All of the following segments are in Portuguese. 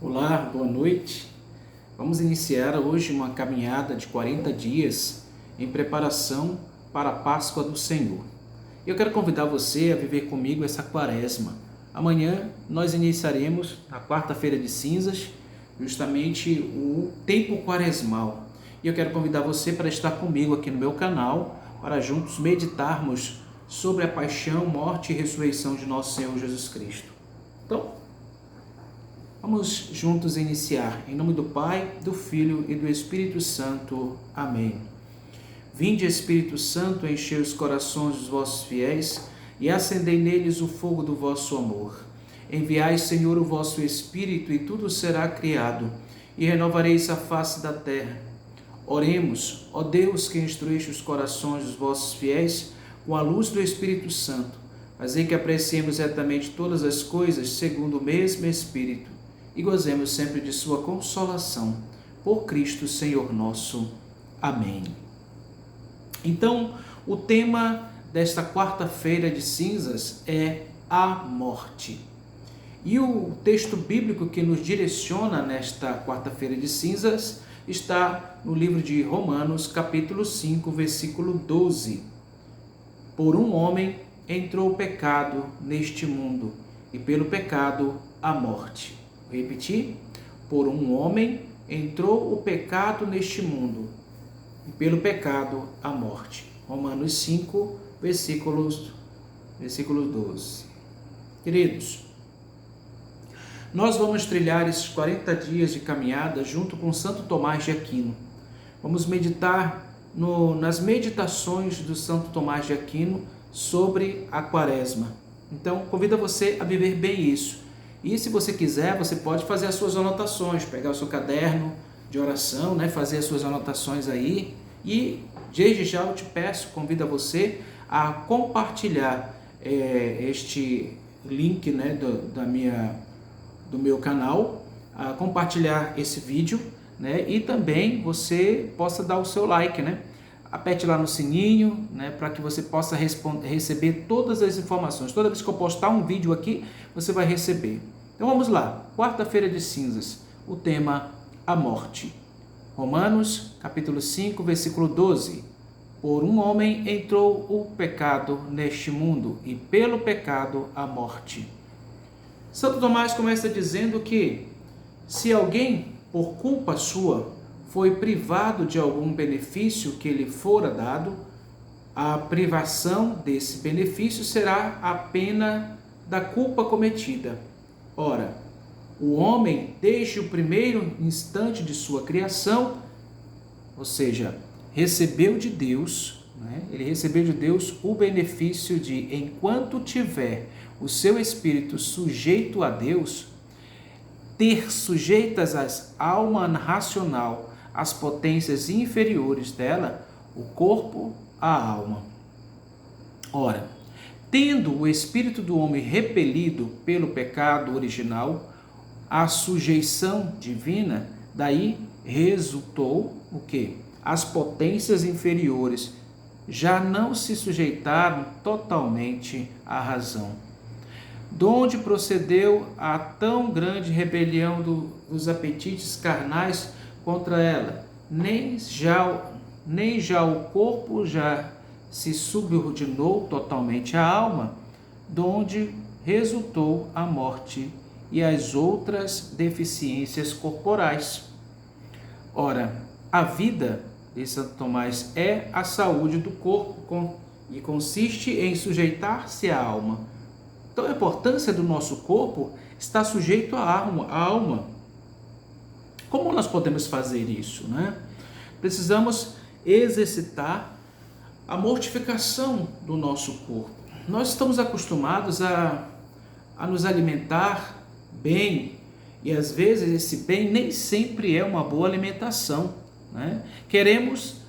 Olá, boa noite. Vamos iniciar hoje uma caminhada de 40 dias em preparação para a Páscoa do Senhor. Eu quero convidar você a viver comigo essa quaresma. Amanhã nós iniciaremos, na quarta-feira de cinzas, justamente o tempo quaresmal. E eu quero convidar você para estar comigo aqui no meu canal, para juntos meditarmos sobre a paixão, morte e ressurreição de nosso Senhor Jesus Cristo. Então, vamos juntos iniciar. Em nome do Pai, do Filho e do Espírito Santo. Amém. Vinde, Espírito Santo, enchei os corações dos vossos fiéis e acendei neles o fogo do vosso amor. Enviai, Senhor, o vosso Espírito e tudo será criado, e renovareis a face da terra. Oremos, ó Deus, que instruíste os corações dos vossos fiéis com a luz do Espírito Santo. Fazei que apreciemos retamente todas as coisas segundo o mesmo Espírito e gozemos sempre de sua consolação. Por Cristo, Senhor nosso. Amém. Então, o tema desta quarta-feira de cinzas é a morte. E o texto bíblico que nos direciona nesta quarta-feira de cinzas está no livro de Romanos, capítulo 5, versículo 12. Por um homem entrou o pecado neste mundo, e pelo pecado a morte. Vou repetir. Por um homem entrou o pecado neste mundo, e pelo pecado a morte. Romanos 5, versículo 12. Queridos, nós vamos trilhar esses 40 dias de caminhada junto com Santo Tomás de Aquino. Vamos meditar nas meditações do Santo Tomás de Aquino sobre a quaresma. Então, convido você a viver bem isso. E se você quiser, você pode fazer as suas anotações, pegar o seu caderno de oração, fazer as suas anotações aí. E desde já eu te peço, convido você a compartilhar este link do meu canal, a compartilhar esse vídeo, e também você possa dar o seu like, aperte lá no sininho, para que você possa receber todas as informações. Toda vez que eu postar um vídeo aqui, você vai receber. Então vamos lá, quarta-feira de cinzas, o tema a morte. Romanos, capítulo 5, versículo 12. Por um homem entrou o pecado neste mundo, e pelo pecado a morte. Santo Tomás começa dizendo que se alguém, por culpa sua, foi privado de algum benefício que lhe fora dado, a privação desse benefício será a pena da culpa cometida. Ora, o homem, desde o primeiro instante de sua criação, ou seja, recebeu de Deus, ele recebeu de Deus o benefício de, enquanto tiver o seu espírito sujeito a Deus, ter sujeitas as alma racional, as potências inferiores dela, o corpo, a alma. Ora, tendo o espírito do homem repelido pelo pecado original, a sujeição divina, daí resultou o quê? As potências inferiores já não se sujeitaram totalmente à razão. Donde procedeu a tão grande rebelião dos apetites carnais contra ela? Nem já o corpo já se subordinou totalmente à alma, donde resultou a morte e as outras deficiências corporais. Ora, a vida, diz Santo Tomás, é a saúde do corpo e consiste em sujeitar-se à alma. Então, a importância do nosso corpo está sujeito à alma. Como nós podemos fazer isso? Precisamos exercitar a mortificação do nosso corpo. Nós estamos acostumados a nos alimentar bem, e às vezes esse bem nem sempre é uma boa alimentação. Queremos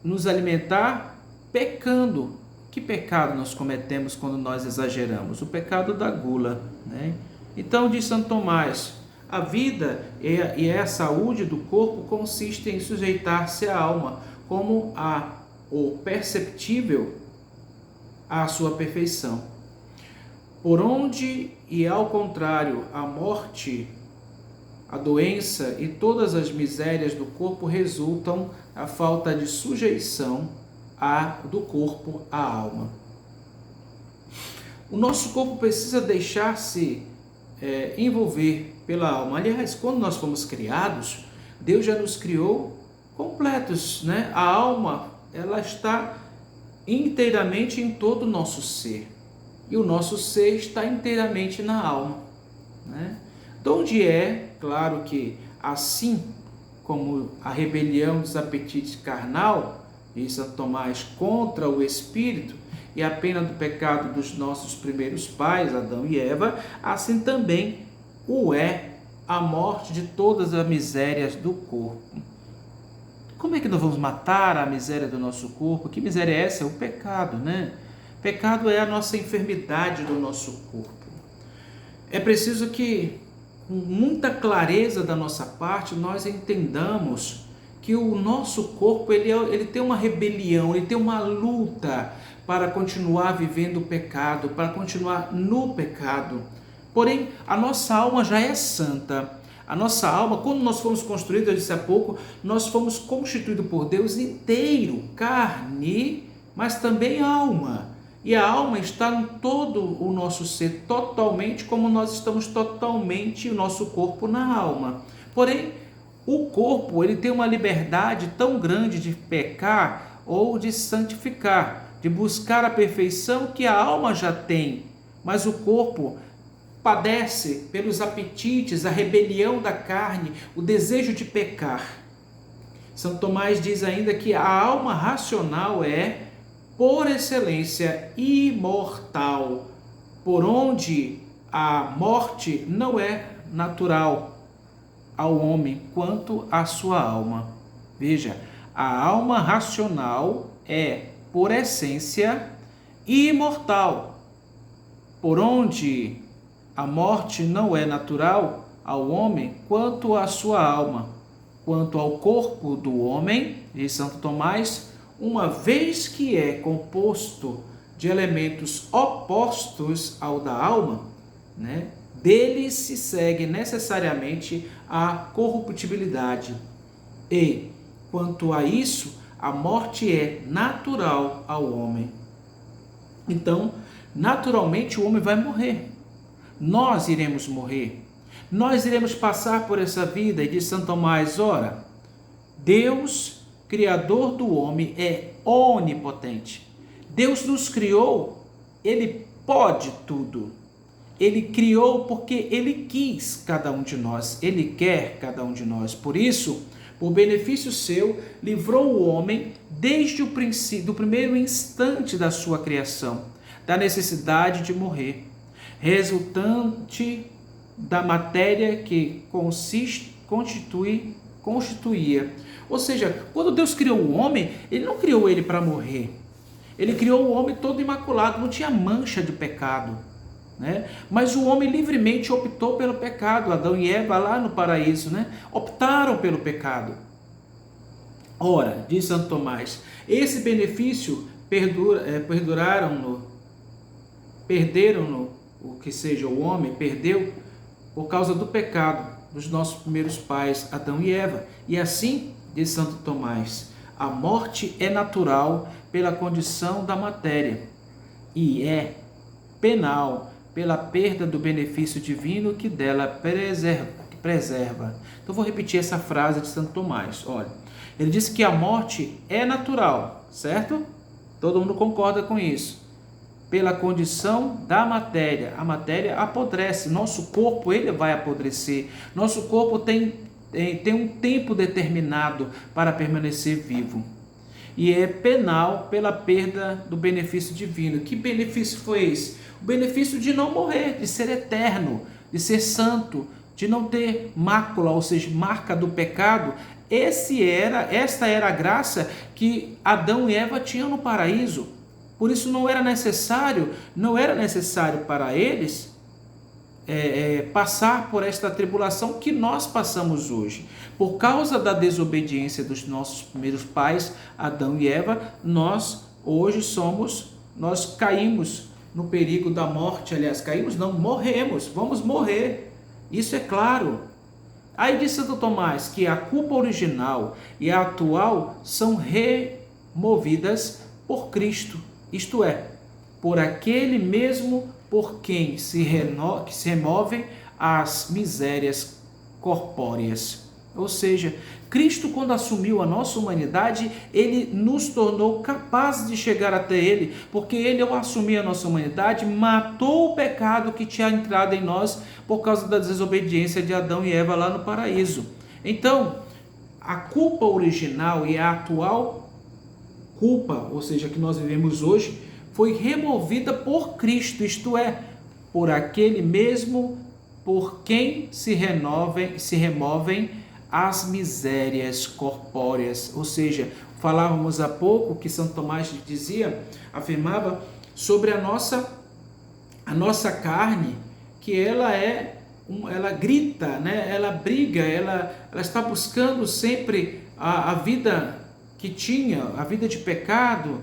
nos alimentar pecando. Que pecado nós cometemos quando nós exageramos? O pecado da gula. Então, diz Santo Tomás, a vida e a saúde do corpo consiste em sujeitar-se à alma, como o perceptível à sua perfeição. Por onde, e ao contrário, a morte a doença e todas as misérias do corpo resultam da falta de sujeição do corpo à alma. O nosso corpo precisa deixar-se envolver pela alma. Aliás, quando nós fomos criados, Deus já nos criou completos, né? A alma, ela está inteiramente em todo o nosso ser. E o nosso ser está inteiramente na alma, né? De onde claro que assim como a rebelião dos apetites carnal, de Santo Tomás, contra o Espírito, e a pena do pecado dos nossos primeiros pais, Adão e Eva, assim também o é a morte de todas as misérias do corpo. Como é que nós vamos matar a miséria do nosso corpo? Que miséria é essa? É o pecado, né? Pecado é a nossa enfermidade do nosso corpo. É preciso que, com muita clareza da nossa parte, nós entendamos que o nosso corpo ele tem uma rebelião, ele tem uma luta para continuar vivendo o pecado, para continuar no pecado. Porém, a nossa alma já é santa. A nossa alma, quando nós fomos construídos, eu disse há pouco, nós fomos constituídos por Deus inteiro, carne, mas também alma. E a alma está em todo o nosso ser, totalmente como nós estamos totalmente, o nosso corpo na alma. Porém, o corpo ele tem uma liberdade tão grande de pecar ou de santificar, de buscar a perfeição que a alma já tem, mas o corpo padece pelos apetites, a rebelião da carne, o desejo de pecar. São Tomás diz ainda que a alma racional é, por excelência, imortal, por onde a morte não é natural ao homem quanto à sua alma. Veja, a alma racional é, por essência, imortal, por onde a morte não é natural ao homem quanto à sua alma. Quanto ao corpo do homem, diz Santo Tomás, uma vez que é composto de elementos opostos ao da alma, né, dele se segue necessariamente a corruptibilidade. E, quanto a isso, a morte é natural ao homem. Então, naturalmente o homem vai morrer. Nós iremos morrer. Nós iremos passar por essa vida. E diz Santo Tomás, ora, Deus, Criador do homem, é onipotente. Deus nos criou, Ele pode tudo. Ele criou porque Ele quis cada um de nós. Ele quer cada um de nós. Por isso, por benefício seu, livrou o homem desde o princípio, do primeiro instante da sua criação, da necessidade de morrer, resultante da matéria que constituía. Ou seja, quando Deus criou o homem, Ele não criou ele para morrer. Ele criou o homem todo imaculado, não tinha mancha de pecado, né? Mas o homem livremente optou pelo pecado. Adão e Eva lá no paraíso, né, optaram pelo pecado. Ora, diz Santo Tomás, esse benefício perderam-no, o que seja o homem perdeu por causa do pecado dos nossos primeiros pais, Adão e Eva. E assim, diz Santo Tomás, a morte é natural pela condição da matéria e é penal pela perda do benefício divino que dela preserva. Então vou repetir essa frase de Santo Tomás. Olha, ele disse que a morte é natural, certo? Todo mundo concorda com isso. Pela condição da matéria. A matéria apodrece, nosso corpo ele vai apodrecer. Nosso corpo tem um tempo determinado para permanecer vivo. E é penal pela perda do benefício divino. Que benefício foi esse? O benefício de não morrer, de ser eterno, de ser santo, de não ter mácula, ou seja, marca do pecado. Esta era a graça que Adão e Eva tinham no paraíso. Por isso não era necessário para eles passar por esta tribulação que nós passamos hoje. Por causa da desobediência dos nossos primeiros pais, Adão e Eva, nós caímos no perigo da morte. Aliás, caímos não, morremos, vamos morrer. Isso é claro. Aí diz Santo Tomás que a culpa original e a atual são removidas por Cristo, isto é, por aquele mesmo por quem que se removem as misérias corpóreas. Ou seja, Cristo, quando assumiu a nossa humanidade, ele nos tornou capazes de chegar até ele, porque ele, ao assumir a nossa humanidade, matou o pecado que tinha entrado em nós por causa da desobediência de Adão e Eva lá no paraíso. Então, a culpa original e a atual culpa, ou seja, que nós vivemos hoje, foi removida por Cristo, isto é, por aquele mesmo por quem se removem as misérias corpóreas. Ou seja, falávamos há pouco que Santo Tomás afirmava sobre a nossa carne, que ela grita, né? Ela briga, ela está buscando sempre a vida que tinha, a vida de pecado,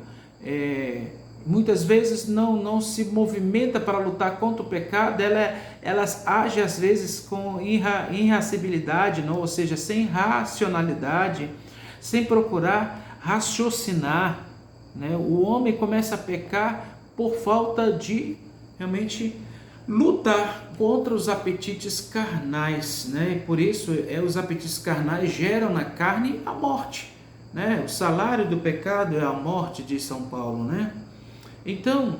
muitas vezes não se movimenta para lutar contra o pecado, ela age às vezes com irascibilidade, não? Ou seja, sem racionalidade, sem procurar raciocinar, né? O homem começa a pecar por falta de realmente lutar contra os apetites carnais, né? E por isso os apetites carnais geram na carne a morte, né? O salário do pecado é a morte, diz São Paulo, né? Então,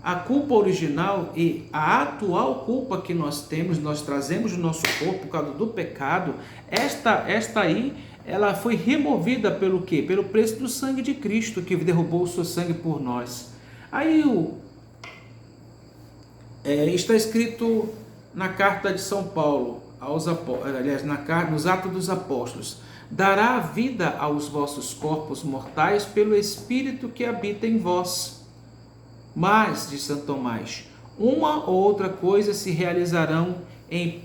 a culpa original e a atual culpa que nós trazemos no nosso corpo por causa do pecado, esta aí, ela foi removida pelo quê? Pelo preço do sangue de Cristo, que derrubou o seu sangue por nós. Aí está escrito na carta de São Paulo, nos Atos dos Apóstolos: dará vida aos vossos corpos mortais pelo Espírito que habita em vós. Mas, diz Santo Tomás, uma ou outra coisa se realizarão em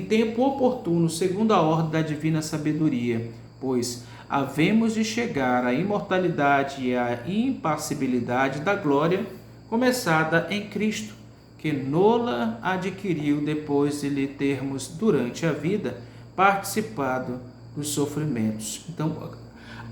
tempo oportuno, segundo a ordem da divina sabedoria, pois havemos de chegar à imortalidade e à impassibilidade da glória começada em Cristo, que nola adquiriu depois de lhe termos, durante a vida, participado dos sofrimentos. Então,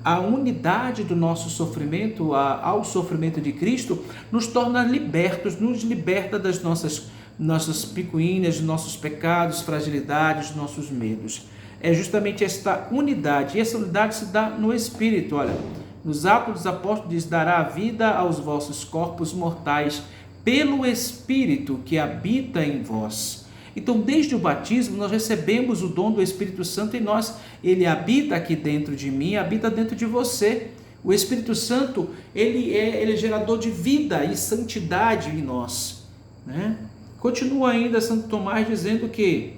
a unidade do nosso sofrimento ao sofrimento de Cristo nos torna libertos, nos liberta das nossas picuinhas, dos nossos pecados, fragilidades, dos nossos medos. É justamente esta unidade, e essa unidade se dá no Espírito. Olha, nos Atos dos Apóstolos diz: dará vida aos vossos corpos mortais pelo Espírito que habita em vós. Então, desde o batismo, nós recebemos o dom do Espírito Santo em nós. Ele habita aqui dentro de mim, habita dentro de você. O Espírito Santo, ele é gerador de vida e santidade em nós, né? Continua ainda Santo Tomás dizendo que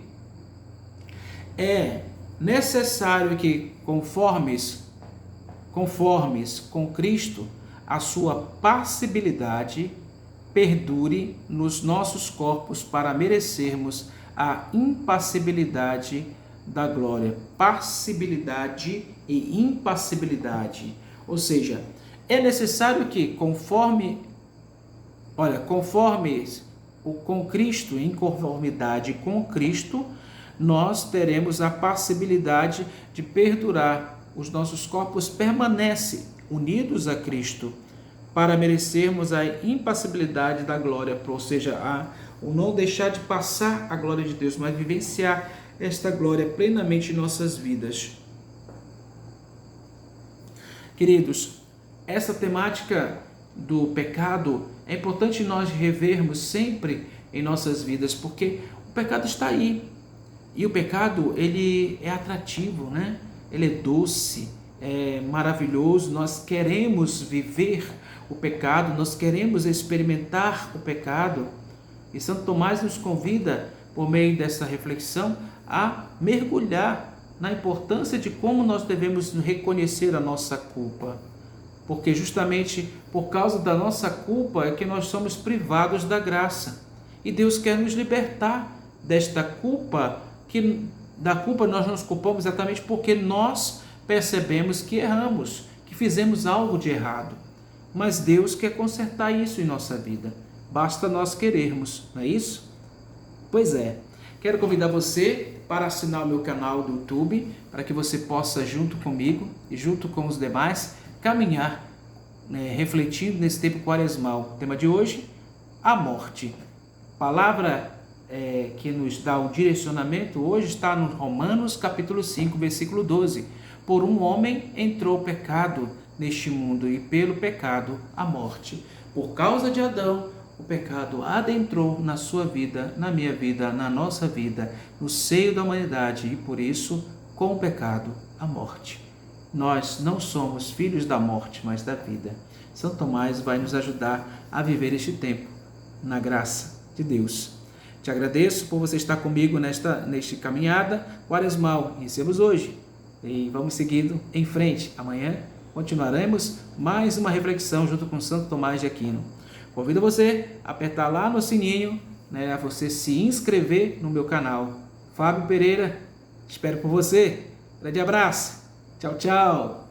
é necessário que, conformes com Cristo, a sua passibilidade perdure nos nossos corpos para merecermos a impassibilidade da glória. Passibilidade e impassibilidade. Ou seja, é necessário que com Cristo, em conformidade com Cristo, nós teremos a passibilidade de perdurar. Os nossos corpos permanecem unidos a Cristo, para merecermos a impassibilidade da glória, ou seja, o não deixar de passar a glória de Deus, mas vivenciar esta glória plenamente em nossas vidas. Queridos, essa temática do pecado é importante nós revermos sempre em nossas vidas, porque o pecado está aí, e o pecado, ele é atrativo, né? Ele é doce, é maravilhoso, nós queremos viver o pecado, nós queremos experimentar o pecado, e Santo Tomás nos convida, por meio dessa reflexão, a mergulhar na importância de como nós devemos reconhecer a nossa culpa, porque justamente por causa da nossa culpa é que nós somos privados da graça, e Deus quer nos libertar desta culpa, da culpa nós nos culpamos exatamente porque nós percebemos que erramos, que fizemos algo de errado. Mas Deus quer consertar isso em nossa vida. Basta nós querermos, não é isso? Pois é. Quero convidar você para assinar o meu canal do YouTube, para que você possa, junto comigo e junto com os demais, caminhar, refletindo nesse tempo quaresmal. O tema de hoje, a morte. Palavra que nos dá o direcionamento hoje está no Romanos capítulo 5, versículo 12. Por um homem entrou o pecado neste mundo e pelo pecado a morte. Por causa de Adão, o pecado adentrou na sua vida, na minha vida, na nossa vida, no seio da humanidade e por isso, com o pecado, a morte. Nós não somos filhos da morte, mas da vida. São Tomás vai nos ajudar a viver este tempo na graça de Deus. Te agradeço por você estar comigo nesta caminhada quaresmal. Iniciamos hoje e vamos seguindo em frente. Amanhã continuaremos mais uma reflexão junto com Santo Tomás de Aquino. Convido você a apertar lá no sininho, a você se inscrever no meu canal. Fábio Pereira, espero por você. Grande abraço. Tchau, tchau.